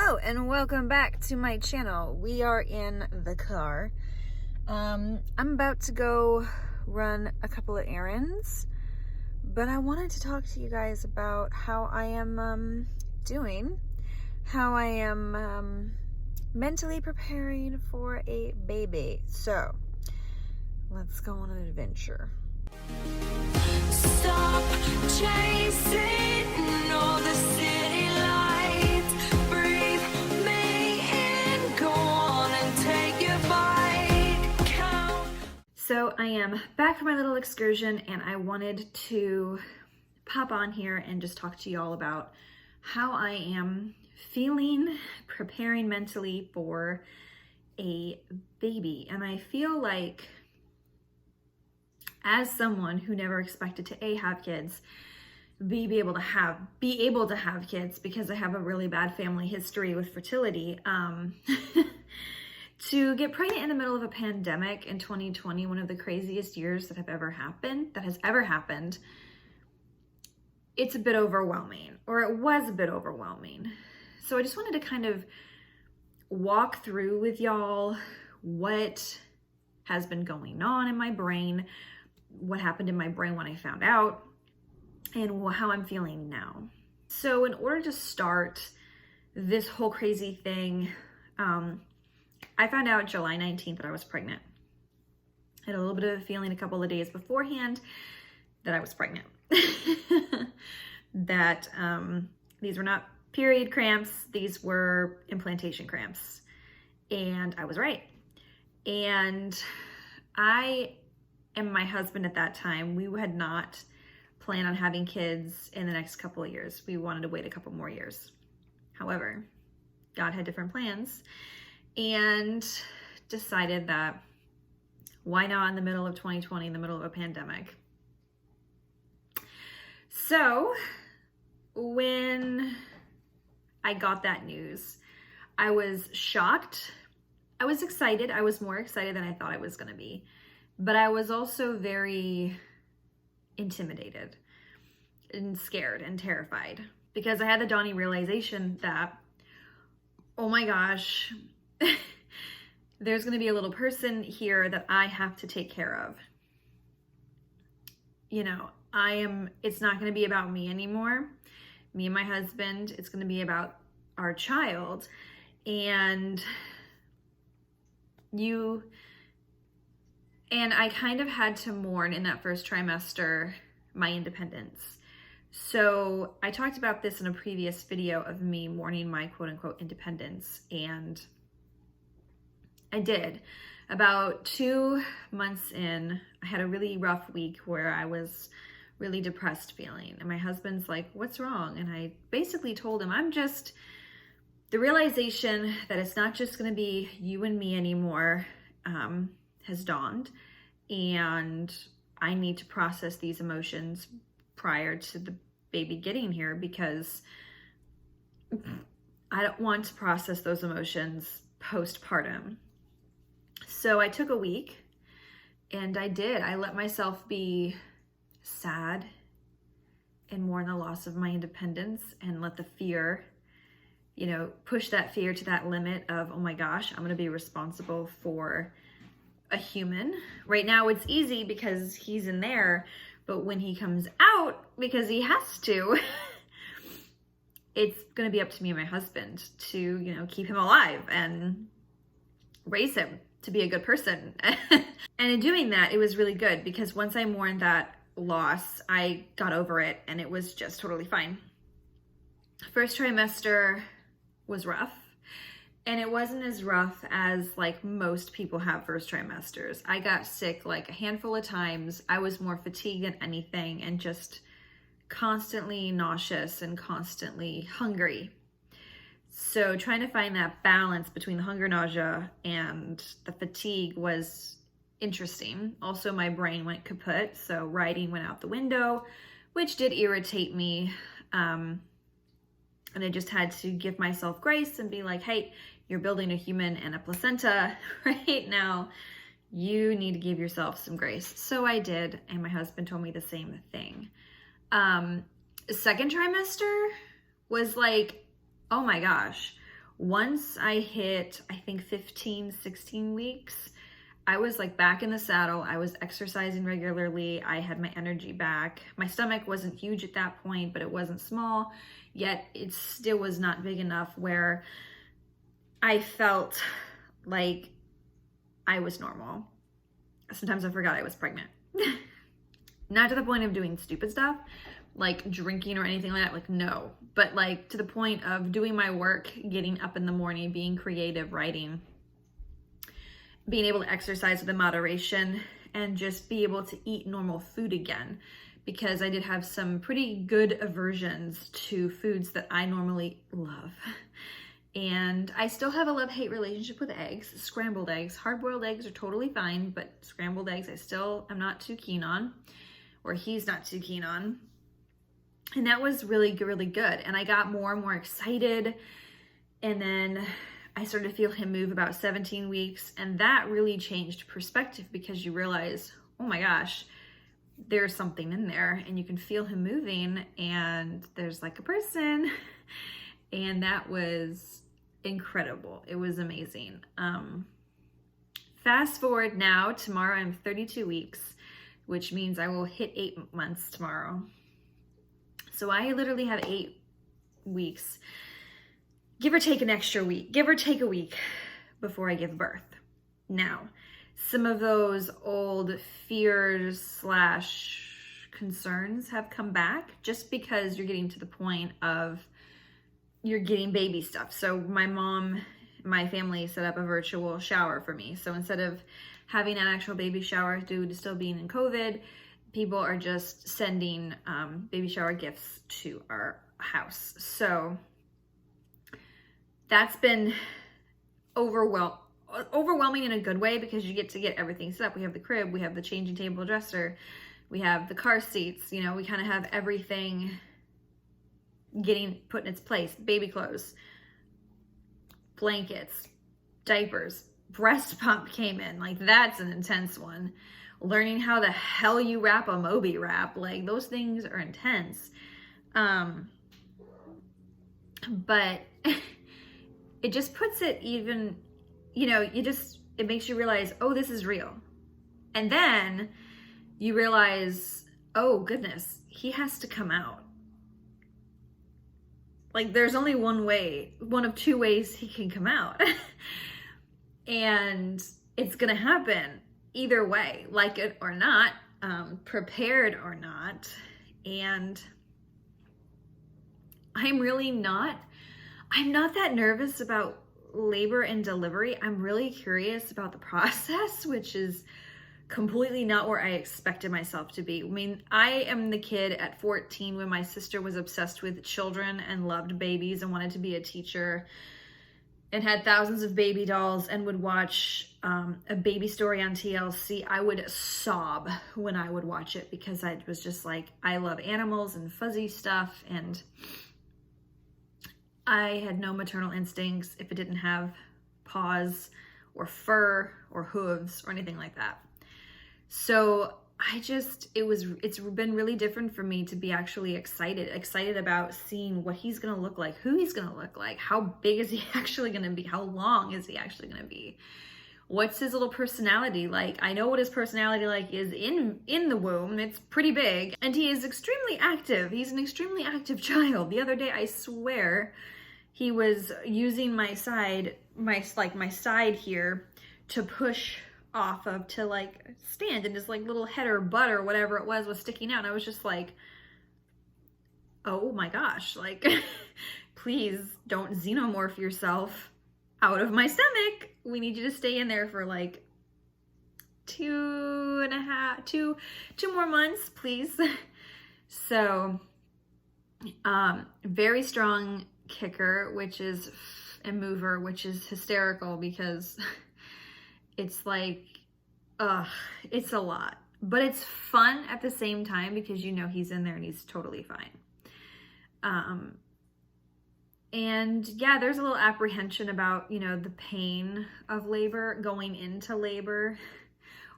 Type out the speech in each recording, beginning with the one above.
Hello and welcome back to my channel. We are in the car. I'm about to go run a couple of errands, but I wanted to talk to you guys about how I am doing, how I am mentally preparing for a baby. So let's go on an adventure. Stop chasing all the city lights. Breathe me in. Go on and take your bite. Count. So I am back from my little excursion, and I wanted to pop on here and just talk to y'all about how I am feeling, preparing mentally for a baby. And I feel like, as someone who never expected to have kids, be able to have kids, because I have a really bad family history with fertility, to get pregnant in the middle of a pandemic in 2020, one of the craziest years that has ever happened, it's a bit overwhelming, or it was a bit overwhelming. So I just wanted to kind of walk through with y'all what has been going on in my brain, what happened in my brain when I found out, and how I'm feeling now. So in order to start this whole crazy thing, I found out July 19th that I was pregnant. I had a little bit of a feeling a couple of days beforehand that I was pregnant. That these were not period cramps, these were implantation cramps. And I was right. And I and my husband at that time, we had not planned on having kids in the next couple of years. We wanted to wait a couple more years. However, God had different plans and decided that why not in the middle of 2020, in the middle of a pandemic. So when I got that news, I was shocked. I was excited. I was more excited than I thought I was going to be. But I was also very intimidated and scared and terrified, because I had the dawning realization that, oh my gosh, there's going to be a little person here that I have to take care of. You know, it's not going to be about me anymore, me and my husband. It's going to be about our child. And I kind of had to mourn in that first trimester my independence. So I talked about this in a previous video of me mourning my quote unquote independence. And I did. About 2 months in, I had a really rough week where I was really depressed feeling. And my husband's like, what's wrong? And I basically told him, the realization that it's not just going to be you and me anymore has dawned, and I need to process these emotions prior to the baby getting here, because I don't want to process those emotions postpartum. So I took a week, and I did. I let myself be sad and mourn the loss of my independence, and let the fear, push that fear to that limit of, oh my gosh, I'm going to be responsible for a human. Right now it's easy because he's in there, but when he comes out, because he has to, it's going to be up to me and my husband to, keep him alive and raise him to be a good person. And in doing that, it was really good, because once I mourned that loss, I got over it, and it was just totally fine. First trimester was rough. And it wasn't as rough as like most people have first trimesters. I got sick like a handful of times. I was more fatigued than anything, and just constantly nauseous and constantly hungry. So trying to find that balance between the hunger, nausea, and the fatigue was interesting. Also, my brain went kaput, so writing went out the window, which did irritate me. And I just had to give myself grace and be like, hey, you're building a human and a placenta right now. You need to give yourself some grace. So I did, and my husband told me the same thing. Second trimester was like, oh my gosh, Once I hit, I think 15, 16 weeks, I was like back in the saddle. I was exercising regularly. I had my energy back. My stomach wasn't huge at that point, but it wasn't small, yet it still was not big enough where I felt like I was normal. Sometimes I forgot I was pregnant. Not to the point of doing stupid stuff, like drinking or anything like that, like no. But like to the point of doing my work, getting up in the morning, being creative, writing, being able to exercise with moderation, and just be able to eat normal food again. Because I did have some pretty good aversions to foods that I normally love. And I still have a love-hate relationship with eggs, scrambled eggs. Hard-boiled eggs are totally fine, but scrambled eggs I still am not too keen on, or he's not too keen on. And that was really, really good. And I got more and more excited. And then I started to feel him move about 17 weeks. And that really changed perspective, because you realize, oh my gosh, there's something in there, and you can feel him moving, and there's like a person. And that was incredible. It was amazing. Fast forward now, tomorrow I'm 32 weeks, which means I will hit 8 months tomorrow. So I literally have 8 weeks, give or take an extra week, give or take a week before I give birth. Now, some of those old fears / concerns have come back, just because you're getting to the point of you're getting baby stuff. So my family set up a virtual shower for me. So instead of having an actual baby shower due to still being in COVID, people are just sending baby shower gifts to our house. So that's been overwhelming in a good way, because you get to get everything set up. We have the crib, we have the changing table dresser, we have the car seats, you know, we kind of have everything getting put in its place. Baby clothes, blankets, diapers, breast pump came in. Like, that's an intense one. Learning how the hell you wrap a Moby wrap, like those things are intense. But it just puts it even, you know, it makes you realize, oh, this is real. And then you realize, oh goodness, he has to come out. Like, there's only one of two ways he can come out. And it's gonna happen either way, like it or not, prepared or not. And I'm not that nervous about labor and delivery. I'm really curious about the process, which is completely not where I expected myself to be. I mean, I am the kid at 14 when my sister was obsessed with children and loved babies and wanted to be a teacher, and had thousands of baby dolls, and would watch a baby story on TLC. I would sob when I would watch it, because I was just like, I love animals and fuzzy stuff, and I had no maternal instincts if it didn't have paws or fur or hooves or anything like that. So it's been really different for me to be actually excited about seeing what he's going to look like, who he's going to look like, how big is he actually going to be, how long is he actually going to be, what's his little personality like. I know what his personality like is in the womb. It's pretty big, and he is extremely active. He's an extremely active child. The other day, I swear, he was using my side here to push off of, to like stand, and his like little head or butt or whatever it was sticking out, and I was just like, oh my gosh, like please don't xenomorph yourself out of my stomach. We need you to stay in there for like 2 more months, please. So very strong kicker, and mover, which is hysterical, because it's like, it's a lot, but it's fun at the same time, because you know he's in there and he's totally fine. And yeah, there's a little apprehension about, you know, the pain of labor, going into labor.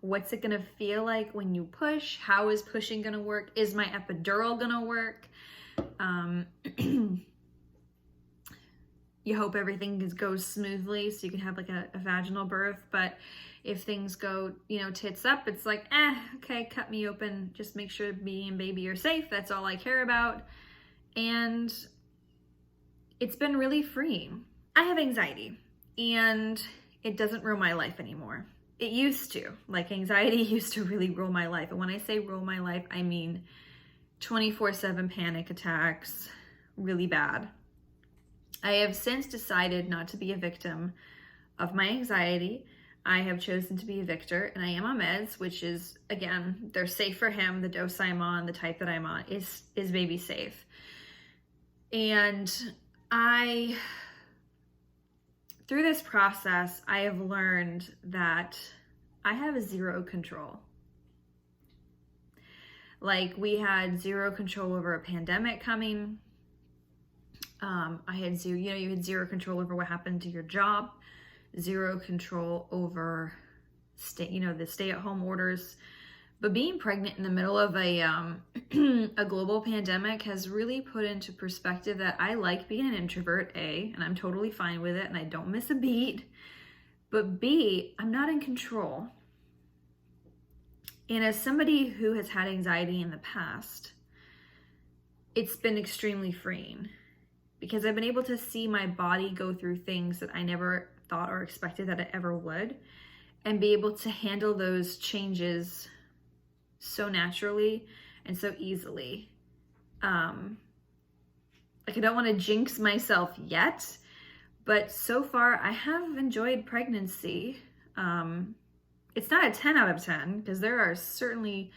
What's it gonna feel like when you push? How is pushing gonna work? Is my epidural gonna work? you hope everything goes smoothly so you can have like a vaginal birth. But if things go, tits up, it's like, okay, cut me open. Just make sure me and baby are safe. That's all I care about. And it's been really freeing. I have anxiety and it doesn't rule my life anymore. It used to. Like, anxiety used to really rule my life. And when I say rule my life, I mean 24/7 panic attacks, really bad. I have since decided not to be a victim of my anxiety. I have chosen to be a victor, and I am on meds, which is, again, they're safe for him. The dose I'm on, the type that I'm on is baby safe. And through this process, I have learned that I have zero control. Like, we had zero control over a pandemic coming. I had zero, you had zero control over what happened to your job, zero control over the stay-at-home orders. But being pregnant in the middle of a global pandemic has really put into perspective that I like being an introvert, A, and I'm totally fine with it, and I don't miss a beat. But B, I'm not in control. And as somebody who has had anxiety in the past, it's been extremely freeing because I've been able to see my body go through things that I never thought or expected that it ever would, and be able to handle those changes so naturally and so easily. Like, I don't want to jinx myself yet, but so far I have enjoyed pregnancy. It's not a 10 out of 10 because there are certainly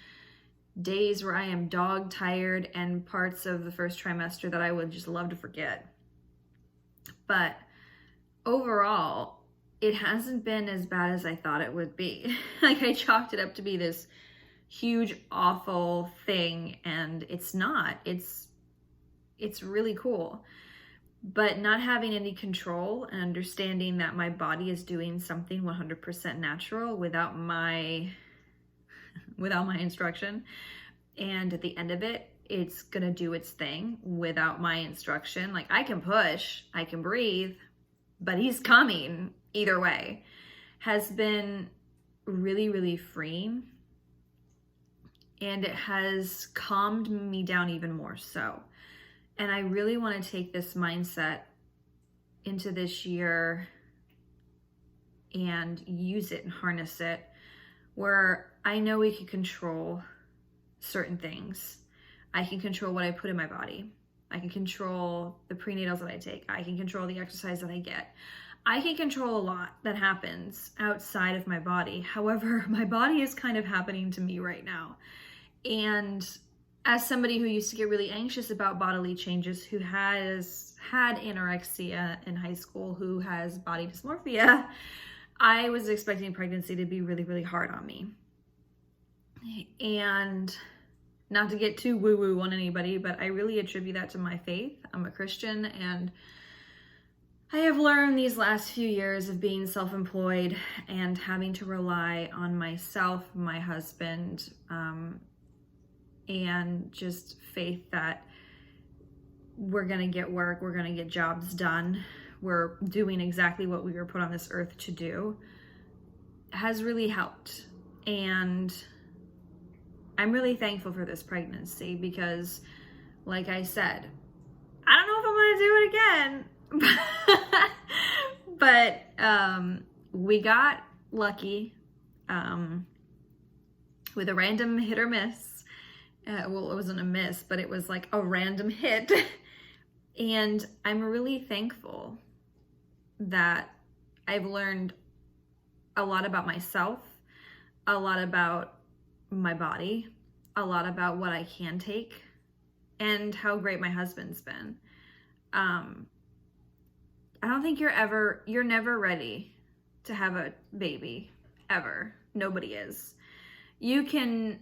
days where I am dog tired and parts of the first trimester that I would just love to forget. But overall, it hasn't been as bad as I thought it would be. Like, I chalked it up to be this huge, awful thing, and it's not. It's really cool. But not having any control and understanding that my body is doing something 100% natural without my instruction, and at the end of it, it's gonna do its thing without my instruction. Like, I can push, I can breathe, but he's coming either way, has been really, really freeing. And it has calmed me down even more so. And I really want to take this mindset into this year and use it and harness it, where I know we can control certain things. I can control what I put in my body. I can control the prenatals that I take. I can control the exercise that I get. I can control a lot that happens outside of my body. However, my body is kind of happening to me right now. And as somebody who used to get really anxious about bodily changes, who has had anorexia in high school, who has body dysmorphia, I was expecting pregnancy to be really, really hard on me. And not to get too woo-woo on anybody, but I really attribute that to my faith. I'm a Christian, and I have learned these last few years of being self-employed and having to rely on myself, my husband, and just faith that we're gonna get work, we're gonna get jobs done, we're doing exactly what we were put on this earth to do, has really helped. And I'm really thankful for this pregnancy because, like I said, I don't know if I'm gonna do it again, but we got lucky with a random hit or miss. Well, it wasn't a miss, but it was like a random hit. And I'm really thankful that I've learned a lot about myself, a lot about my body, a lot about what I can take, and how great my husband's been. I don't think you're never ready to have a baby, ever. Nobody is. You can,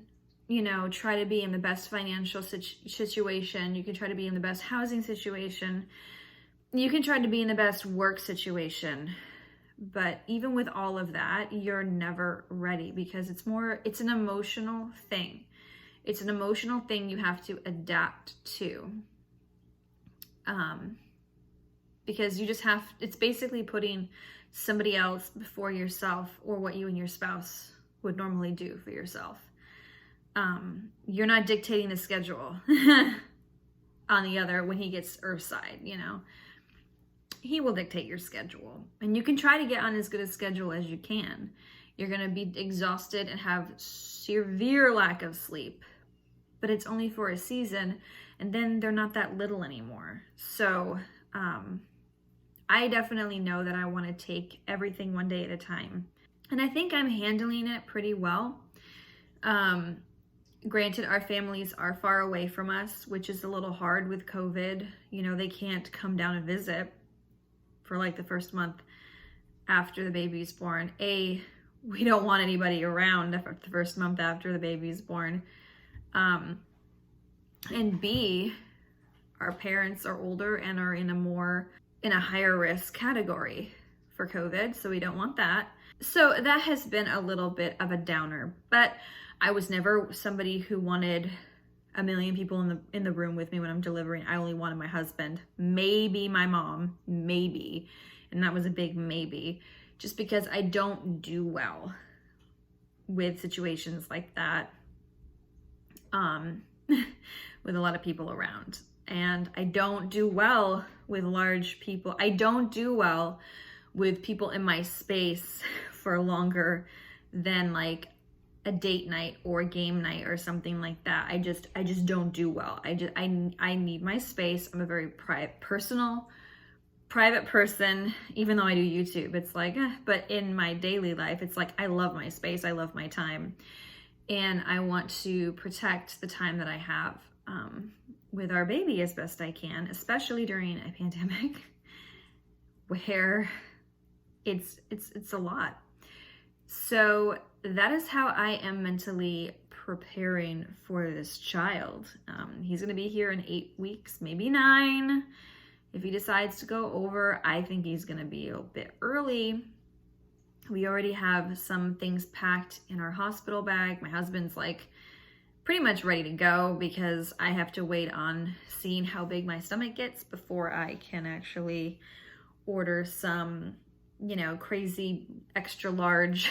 try to be in the best financial situation. You can try to be in the best housing situation. You can try to be in the best work situation. But even with all of that, you're never ready because it's an emotional thing. It's an emotional thing you have to adapt to. because it's basically putting somebody else before yourself, or what you and your spouse would normally do for yourself. You're not dictating the schedule on the other when he gets Earthside, you know. He will dictate your schedule, and you can try to get on as good a schedule as you can. You're going to be exhausted and have severe lack of sleep, but it's only for a season, and then they're not that little anymore. So I definitely know that I want to take everything one day at a time, and I think I'm handling it pretty well. Granted, our families are far away from us, which is a little hard with COVID. You know, they can't come down and visit for like the first month after the baby's born. We don't want anybody around the first month after the baby's born. And B, our parents are older and are in a higher risk category for COVID, so we don't want that. So that has been a little bit of a downer, but I was never somebody who wanted a million people in the room with me when I'm delivering. I only wanted my husband, maybe my mom, maybe. And that was a big maybe, just because I don't do well with situations like that, with a lot of people around. And I don't do well with large people. I don't do well with people in my space for longer than like a date night or a game night or something like that. I just don't do well. I need my space. I'm a very private person, even though I do YouTube. It's like, but in my daily life, it's like, I love my space. I love my time. And I want to protect the time that I have with our baby as best I can, especially during a pandemic where it's a lot. So that is how I am mentally preparing for this child. He's going to be here in 8 weeks, maybe 9. If he decides to go over, I think he's going to be a bit early. We already have some things packed in our hospital bag. My husband's like pretty much ready to go, because I have to wait on seeing how big my stomach gets before I can actually order some, you know, crazy extra large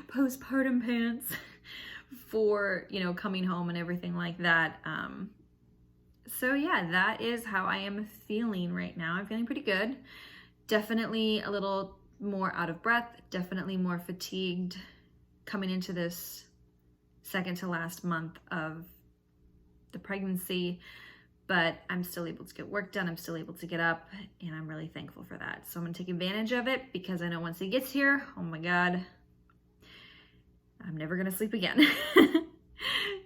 postpartum pants for, you know, coming home and everything like that. So yeah, that is how I am feeling right now. I'm feeling pretty good. Definitely a little more out of breath, definitely more fatigued coming into this second to last month of the pregnancy, but I'm still able to get work done. I'm still able to get up, and I'm really thankful for that. So I'm gonna take advantage of it, because I know once he gets here, oh my God, I'm never gonna sleep again.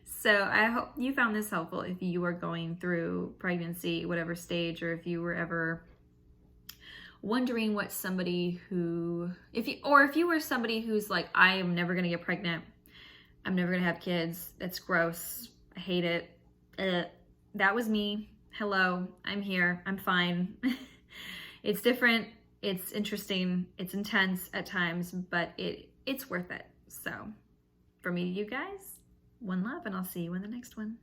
So I hope you found this helpful if you are going through pregnancy, whatever stage, or if you were ever wondering what somebody who, if you were somebody who's like, I am never gonna get pregnant, I'm never gonna have kids, that's gross, I hate it. That was me. Hello, I'm here, I'm fine. It's different, it's interesting, it's intense at times, but it's worth it. So from me to you guys, one love, and I'll see you in the next one.